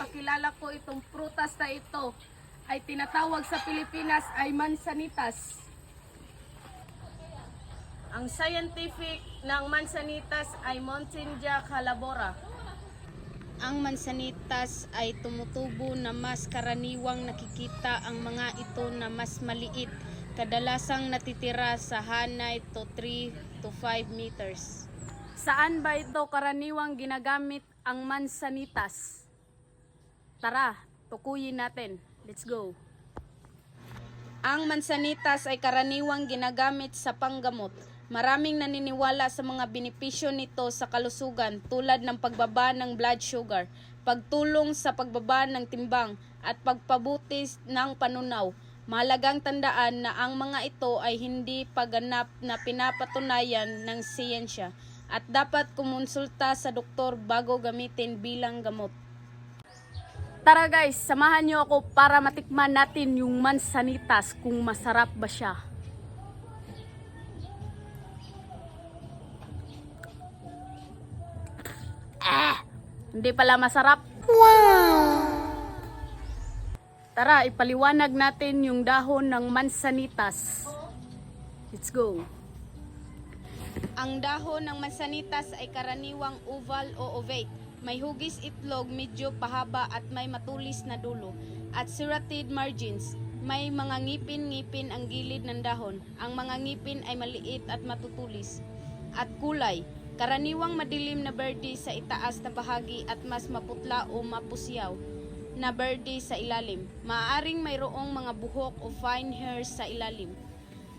ipakilala ko itong prutas na ito ay tinatawag sa Pilipinas ay mansanitas. Ang scientific ng mansanitas ay Monstera calabora. Ang mansanitas ay tumutubo na mas karaniwang nakikita ang mga ito na mas maliit, kadalasang natitira sa hanay to 3 to 5 meters. Saan ba ito karaniwang ginagamit ang mansanitas? Tara, tukuyin natin. Let's go. Ang mansanitas ay karaniwang ginagamit sa panggamot. Maraming naniniwala sa mga benepisyo nito sa kalusugan tulad ng pagbaba ng blood sugar, pagtulong sa pagbaba ng timbang, at pagpabutis ng panunaw. Mahalagang tandaan na ang mga ito ay hindi paganap na pinapatunayan ng siyensya at dapat kumonsulta sa doktor bago gamitin bilang gamot. Tara guys, samahan niyo ako para matikman natin yung mansanitas kung masarap ba siya. Hindi pala masarap. Wow! Tara, ipaliwanag natin yung dahon ng mansanitas. Let's go. Ang dahon ng mansanitas ay karaniwang oval o ovate. May hugis itlog, medyo pahaba at may matulis na dulo. At serrated margins. May mga ngipin-ngipin ang gilid ng dahon. Ang mga ngipin ay maliit at matutulis. At kulay. Karaniwang madilim na berde sa itaas na bahagi at mas maputla o mapusyaw na berde sa ilalim. Maaaring mayroong mga buhok o fine hairs sa ilalim.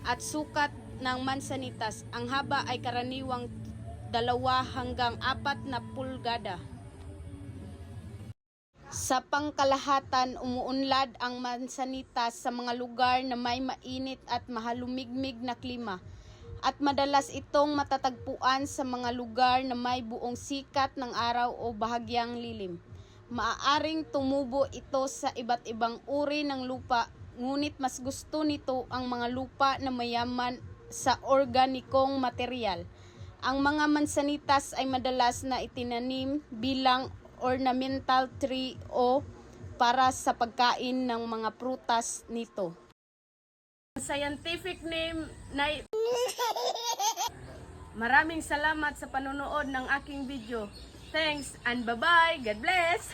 At sukat ng mansanitas, ang haba ay karaniwang 2 hanggang 4 na pulgada. Sa pangkalahatan, umuunlad ang mansanitas sa mga lugar na may mainit at mahalumigmig na klima. At madalas itong matatagpuan sa mga lugar na may buong sikat ng araw o bahagyang lilim. Maaaring tumubo ito sa iba't ibang uri ng lupa, ngunit mas gusto nito ang mga lupa na mayaman sa organikong material. Ang mga mansanitas ay madalas na itinanim bilang ornamental tree o para sa pagkain ng mga prutas nito. Scientific name na Maraming salamat sa panonood ng aking video. Thanks and bye-bye. God bless!